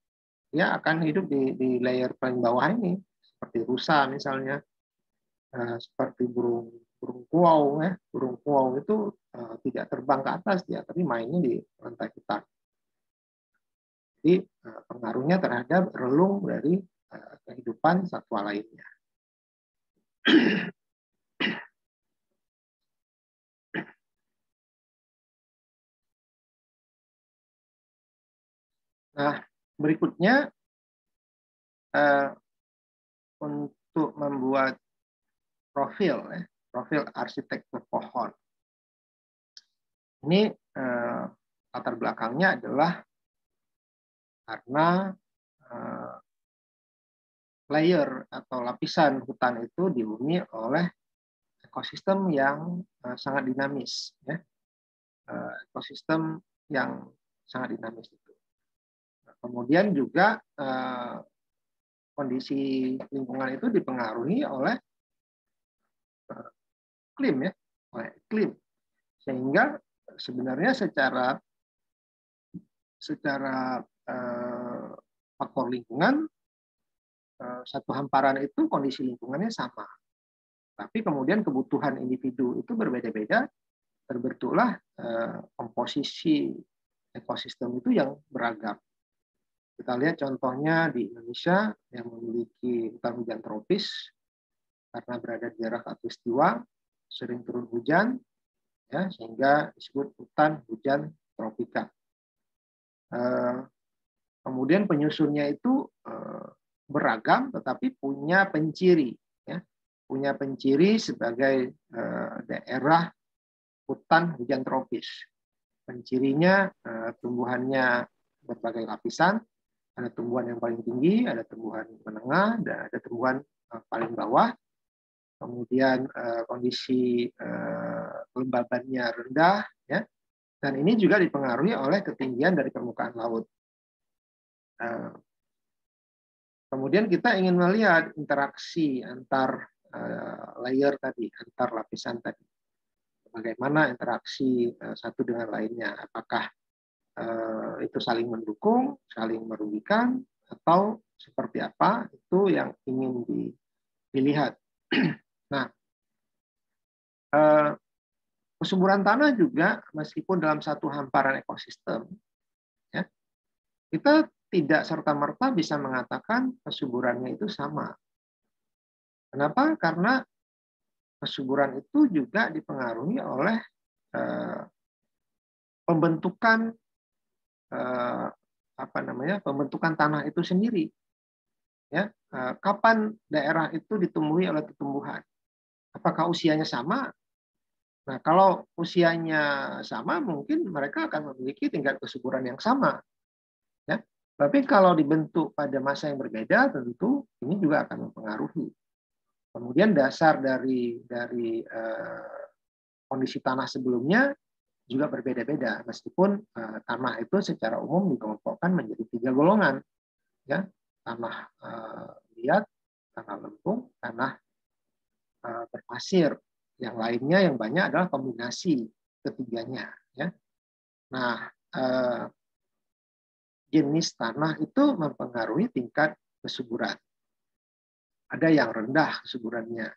dia akan hidup di layer paling bawah ini, seperti rusa misalnya, seperti burung kuau, ya. Burung kuau itu tidak terbang ke atas dia, tapi mainnya di lantai hutan. Jadi pengaruhnya terhadap relung dari kehidupan satwa lainnya. Nah, berikutnya untuk membuat profil arsitektur pohon. Ini latar belakangnya adalah karena layer atau lapisan hutan itu dihuni oleh ekosistem yang sangat dinamis, ya. Ekosistem yang sangat dinamis itu. Kemudian juga kondisi lingkungan itu dipengaruhi oleh iklim, ya, oleh iklim, sehingga sebenarnya secara faktor lingkungan satu hamparan itu kondisi lingkungannya sama, tapi kemudian kebutuhan individu itu berbeda-beda, terbentuklah komposisi ekosistem itu yang beragam. Kita lihat contohnya di Indonesia yang memiliki hutan hujan tropis karena berada di daerah khatulistiwa, sering turun hujan, ya, sehingga disebut hutan hujan tropika. Kemudian penyusunnya itu beragam, tetapi punya penciri, ya, punya penciri sebagai daerah hutan hujan tropis. Pencirinya tumbuhannya berbagai lapisan. Ada tumbuhan yang paling tinggi, ada tumbuhan menengah, dan ada tumbuhan paling bawah. Kemudian kondisi kelembabannya rendah, ya. Dan ini juga dipengaruhi oleh ketinggian dari permukaan laut. Kemudian kita ingin melihat interaksi antar layer tadi, antar lapisan tadi. Bagaimana interaksi satu dengan lainnya? Apakah itu saling mendukung, saling merugikan, atau seperti apa, itu yang ingin dilihat. Nah, kesuburan tanah juga meskipun dalam satu hamparan ekosistem, ya, kita tidak serta-merta bisa mengatakan kesuburannya itu sama. Kenapa? Karena kesuburan itu juga dipengaruhi oleh pembentukan pembentukan tanah itu sendiri, ya. Kapan daerah itu ditumbuhi oleh tumbuhan? Apakah usianya sama? Nah, kalau usianya sama, mungkin mereka akan memiliki tingkat kesuburan yang sama, ya. Tapi kalau dibentuk pada masa yang berbeda, tentu ini juga akan mempengaruhi. Kemudian dasar dari kondisi tanah sebelumnya juga berbeda-beda, meskipun tanah itu secara umum dikelompokkan menjadi 3 golongan, ya, tanah liat, tanah lempung, tanah berpasir. Yang lainnya yang banyak adalah kombinasi ketiganya, ya. Nah, jenis tanah itu mempengaruhi tingkat kesuburan. Ada yang rendah kesuburannya.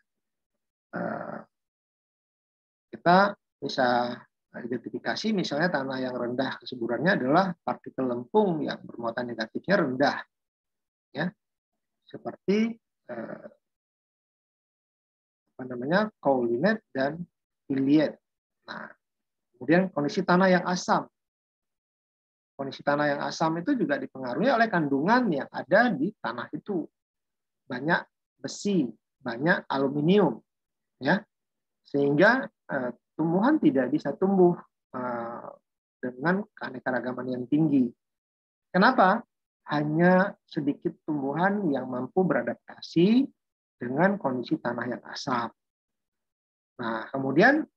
Kita bisa identifikasi misalnya tanah yang rendah kesuburannya adalah partikel lempung yang bermuatan negatifnya rendah, ya, seperti kaolinet dan piliet. Nah, kemudian kondisi tanah yang asam. Kondisi tanah yang asam itu juga dipengaruhi oleh kandungan yang ada di tanah itu. Banyak besi, banyak aluminium, ya, sehingga tumbuhan tidak bisa tumbuh dengan keanekaragaman yang tinggi. Kenapa? Hanya sedikit tumbuhan yang mampu beradaptasi dengan kondisi tanah yang asam. Nah, kemudian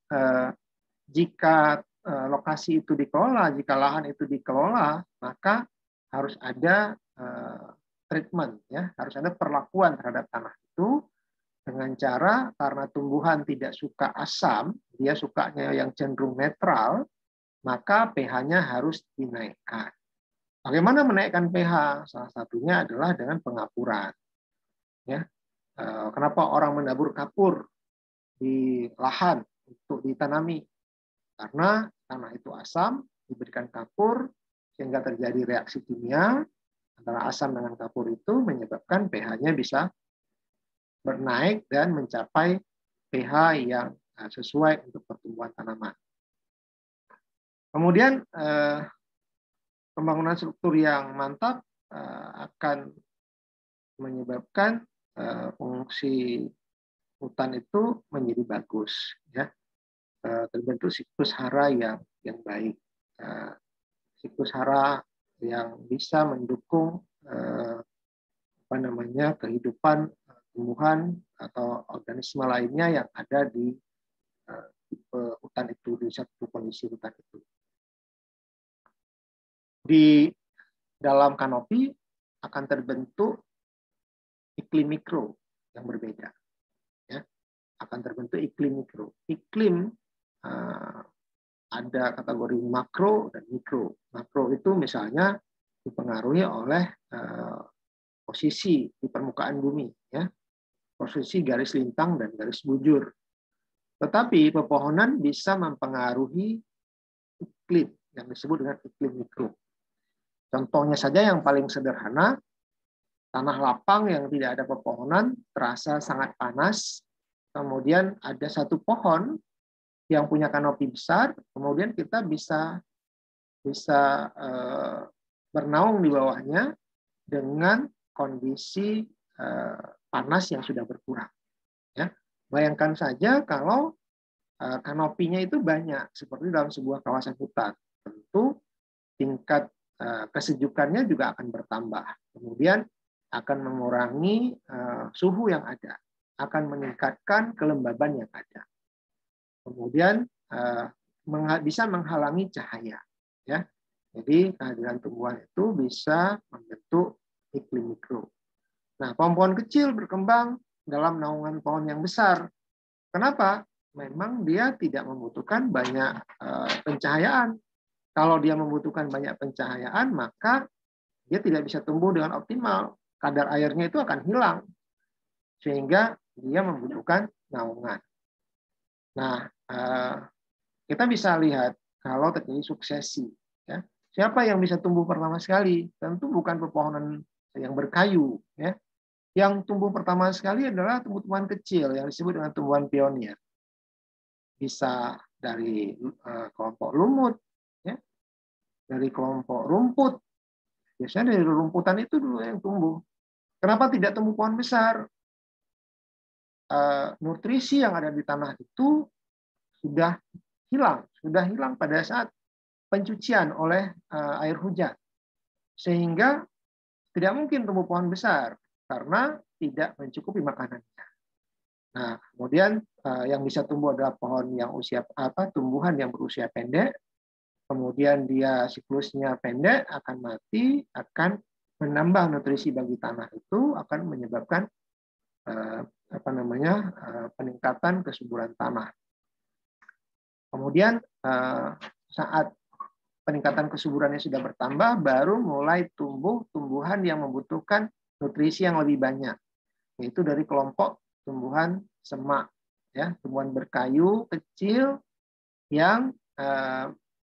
jika lokasi itu dikelola, jika lahan itu dikelola, maka harus ada treatment, ya, harus ada perlakuan terhadap tanah itu dengan cara karena tumbuhan tidak suka asam, dia sukanya yang cenderung netral, maka pH-nya harus dinaikkan. Bagaimana menaikkan pH? Salah satunya adalah dengan pengapuran. Ya, kenapa orang menabur kapur di lahan untuk ditanami? Karena tanah itu asam, diberikan kapur sehingga terjadi reaksi kimia antara asam dengan kapur itu menyebabkan pH-nya bisa bernaik dan mencapai pH yang sesuai untuk pertumbuhan tanaman. Kemudian pembangunan struktur yang mantap akan menyebabkan fungsi hutan itu menjadi bagus, ya. Terbentuk siklus hara yang baik, siklus hara yang bisa mendukung kehidupan tumbuhan atau organisme lainnya yang ada di tipe hutan itu, di satu kondisi hutan itu. Di dalam kanopi akan terbentuk iklim mikro yang berbeda, ya. Akan terbentuk iklim mikro. Iklim ada kategori makro dan mikro. Makro itu misalnya dipengaruhi oleh posisi di permukaan bumi, ya, posisi garis lintang dan garis bujur. Tetapi pepohonan bisa mempengaruhi iklim yang disebut dengan iklim mikro. Contohnya saja yang paling sederhana, tanah lapang yang tidak ada pepohonan terasa sangat panas. Kemudian ada satu pohon yang punya kanopi besar, kemudian kita bisa bernaung di bawahnya dengan kondisi panas yang sudah berkurang. Ya, bayangkan saja kalau kanopinya itu banyak, seperti dalam sebuah kawasan hutan, tentu tingkat kesejukannya juga akan bertambah. Kemudian akan mengurangi suhu yang ada, akan meningkatkan kelembaban yang ada. Kemudian bisa menghalangi cahaya, ya. Jadi kehadiran tumbuhan itu bisa membentuk iklim mikro. Nah, pohon-pohon kecil berkembang dalam naungan pohon yang besar. Kenapa? Memang dia tidak membutuhkan banyak pencahayaan. Kalau dia membutuhkan banyak pencahayaan, maka dia tidak bisa tumbuh dengan optimal. Kadar airnya itu akan hilang, sehingga dia membutuhkan naungan. Nah, kita bisa lihat kalau terjadi suksesi, ya. Siapa yang bisa tumbuh pertama sekali? Tentu bukan pepohonan yang berkayu, ya. Yang tumbuh pertama sekali adalah tumbuhan kecil yang disebut dengan tumbuhan pionir. Bisa dari kelompok lumut, ya, dari kelompok rumput. Biasanya dari rumputan itu dulu yang tumbuh. Kenapa tidak tumbuh pohon besar? Nutrisi yang ada di tanah itu sudah hilang pada saat pencucian oleh air hujan, sehingga tidak mungkin tumbuh pohon besar karena tidak mencukupi makanannya. Nah, kemudian yang bisa tumbuh adalah pohon yang tumbuhan yang berusia pendek, kemudian dia siklusnya pendek, akan mati, akan menambah nutrisi bagi tanah itu, akan menyebabkan peningkatan kesuburan tanah. Kemudian saat peningkatan kesuburannya sudah bertambah, baru mulai tumbuh tumbuhan yang membutuhkan nutrisi yang lebih banyak, yaitu dari kelompok tumbuhan semak, ya, tumbuhan berkayu kecil yang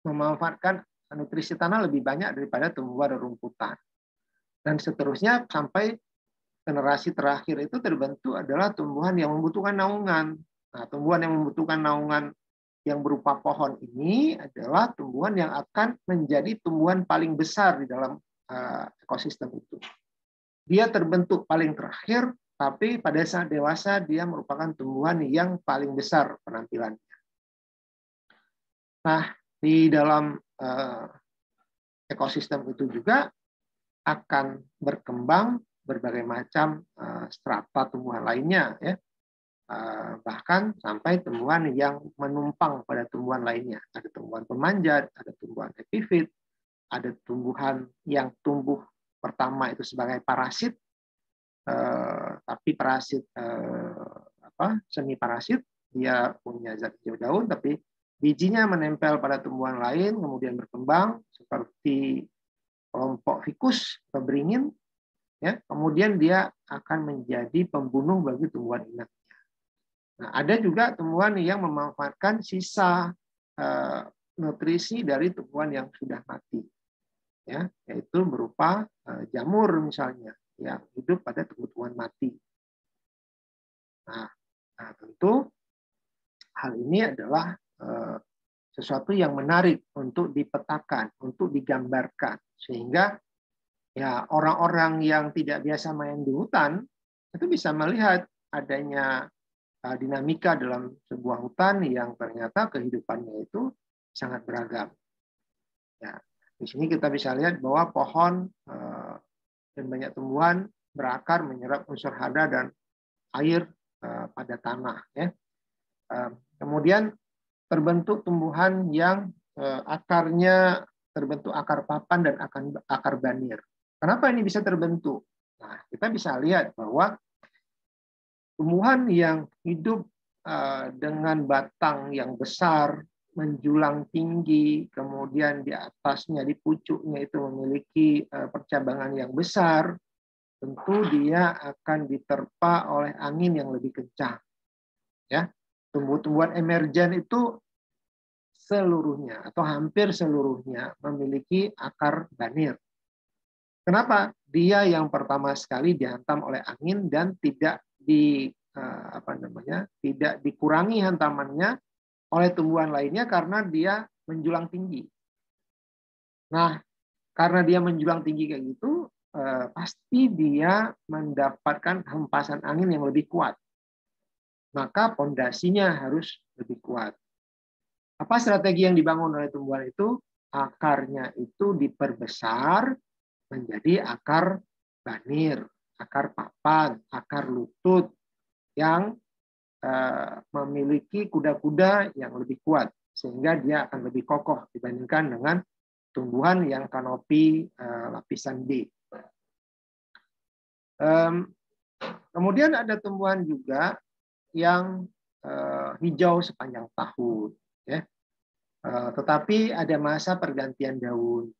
memanfaatkan nutrisi tanah lebih banyak daripada tumbuhan rumputan. Dan seterusnya sampai generasi terakhir itu terbentuk adalah tumbuhan yang membutuhkan naungan. Nah, tumbuhan yang membutuhkan naungan yang berupa pohon ini adalah tumbuhan yang akan menjadi tumbuhan paling besar di dalam ekosistem itu. Dia terbentuk paling terakhir, tapi pada saat dewasa dia merupakan tumbuhan yang paling besar penampilannya. Nah, di dalam ekosistem itu juga akan berkembang berbagai macam strata tumbuhan lainnya, ya. Bahkan sampai tumbuhan yang menumpang pada tumbuhan lainnya. Ada tumbuhan pemanjat, ada tumbuhan epifit, ada tumbuhan yang tumbuh pertama itu sebagai parasit, tapi parasit semi parasit, dia punya zat hijau daun, tapi bijinya menempel pada tumbuhan lain, kemudian berkembang seperti kelompok ficus atau beringin, ya. Kemudian dia akan menjadi pembunuh bagi tumbuhan inang. Nah, ada juga tumbuhan yang memanfaatkan sisa nutrisi dari tumbuhan yang sudah mati, ya, yaitu berupa jamur misalnya yang hidup pada tumbuhan mati. Nah, tentu hal ini adalah sesuatu yang menarik untuk dipetakan, untuk digambarkan, sehingga ya orang-orang yang tidak biasa main di hutan itu bisa melihat adanya dinamika dalam sebuah hutan yang ternyata kehidupannya itu sangat beragam. Ya, di sini kita bisa lihat bahwa pohon dan banyak tumbuhan berakar menyerap unsur hara dan air pada tanah. Ya. Kemudian terbentuk tumbuhan yang akarnya terbentuk akar papan dan akar banir. Kenapa ini bisa terbentuk? Nah, kita bisa lihat bahwa tumbuhan yang hidup dengan batang yang besar, menjulang tinggi, kemudian di atasnya, di pucuknya itu memiliki percabangan yang besar, tentu dia akan diterpa oleh angin yang lebih kencang. Ya, tumbuh-tumbuhan emergen itu seluruhnya atau hampir seluruhnya memiliki akar banir. Kenapa? Dia yang pertama sekali dihantam oleh angin dan tidak tidak dikurangi hantamannya oleh tumbuhan lainnya karena dia menjulang tinggi. Nah, karena dia menjulang tinggi kayak gitu, pasti dia mendapatkan hempasan angin yang lebih kuat. Maka pondasinya harus lebih kuat. Apa strategi yang dibangun oleh tumbuhan itu? Akarnya itu diperbesar menjadi akar banir, akar papan, akar lutut yang memiliki kuda-kuda yang lebih kuat, sehingga dia akan lebih kokoh dibandingkan dengan tumbuhan yang kanopi lapisan B. Kemudian ada tumbuhan juga yang hijau sepanjang tahun, ya. Tetapi ada masa pergantian daun.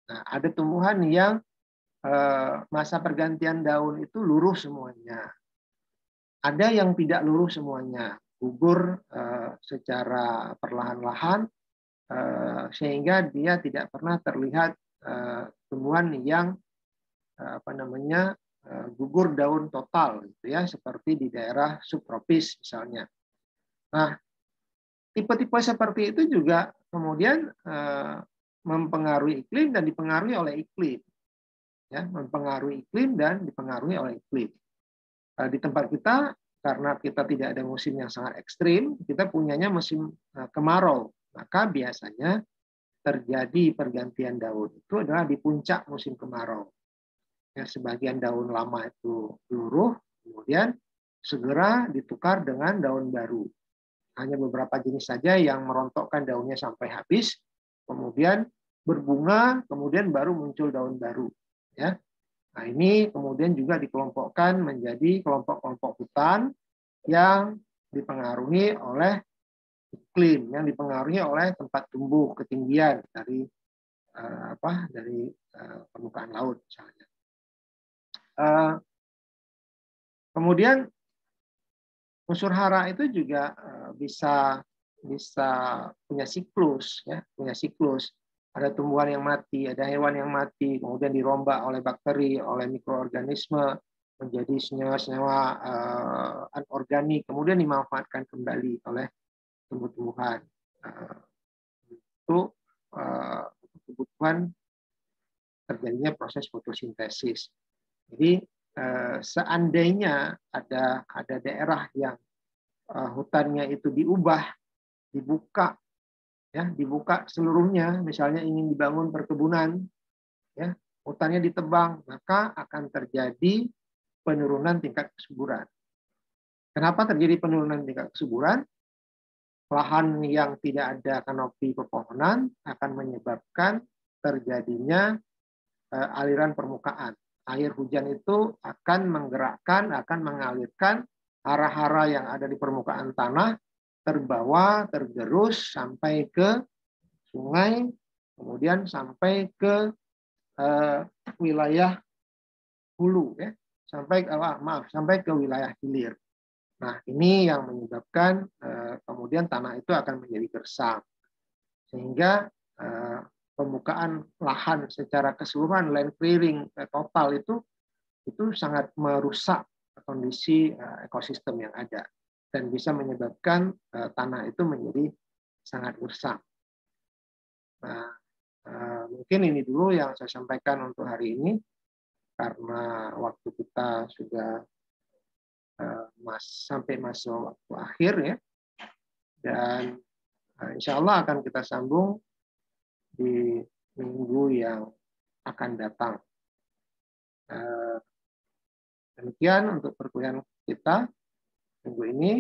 Nah, ada tumbuhan yang masa pergantian daun itu luruh semuanya. Ada yang tidak luruh semuanya, gugur secara perlahan-lahan sehingga dia tidak pernah terlihat tumbuhan yang gugur daun total, gitu ya, seperti di daerah subtropis misalnya. Nah, tipe-tipe seperti itu juga kemudian mempengaruhi iklim dan dipengaruhi oleh iklim. Ya, mempengaruhi iklim dan dipengaruhi oleh iklim. Di tempat kita, karena kita tidak ada musim yang sangat ekstrim, kita punyanya musim kemarau. Maka biasanya terjadi pergantian daun. Itu adalah di puncak musim kemarau. Ya, sebagian daun lama itu luruh, kemudian segera ditukar dengan daun baru. Hanya beberapa jenis saja yang merontokkan daunnya sampai habis, kemudian berbunga, kemudian baru muncul daun baru. Ya. Nah, ini kemudian juga dikelompokkan menjadi kelompok-kelompok hutan yang dipengaruhi oleh iklim, yang dipengaruhi oleh tempat tumbuh, ketinggian dari permukaan laut misalnya. Kemudian unsur hara itu juga bisa punya siklus, ya, punya siklus. Ada tumbuhan yang mati, ada hewan yang mati, kemudian dirombak oleh bakteri, oleh mikroorganisme menjadi senyawa-senyawa anorganik, kemudian dimanfaatkan kembali oleh tumbuh-tumbuhan. Itu kebutuhan terjadinya proses fotosintesis. Jadi seandainya ada daerah yang hutannya itu dibuka seluruhnya, misalnya ingin dibangun perkebunan, ya, hutannya ditebang, maka akan terjadi penurunan tingkat kesuburan. Kenapa terjadi penurunan tingkat kesuburan? Lahan yang tidak ada kanopi pepohonan akan menyebabkan terjadinya aliran permukaan. Air hujan itu akan menggerakkan, akan mengalirkan hara-hara yang ada di permukaan tanah, terbawa, tergerus sampai ke sungai, kemudian sampai ke wilayah hulu, ya, sampai ke wilayah hilir. Nah, ini yang menyebabkan kemudian tanah itu akan menjadi gersang, sehingga pembukaan lahan secara keseluruhan, land clearing total itu sangat merusak kondisi ekosistem yang ada dan bisa menyebabkan tanah itu menjadi sangat gersang. Nah, Mungkin ini dulu yang saya sampaikan untuk hari ini, karena waktu kita sudah sampai masuk waktu akhir ya. Dan insya Allah akan kita sambung di minggu yang akan datang. Demikian untuk perkuliahan kita minggu ini.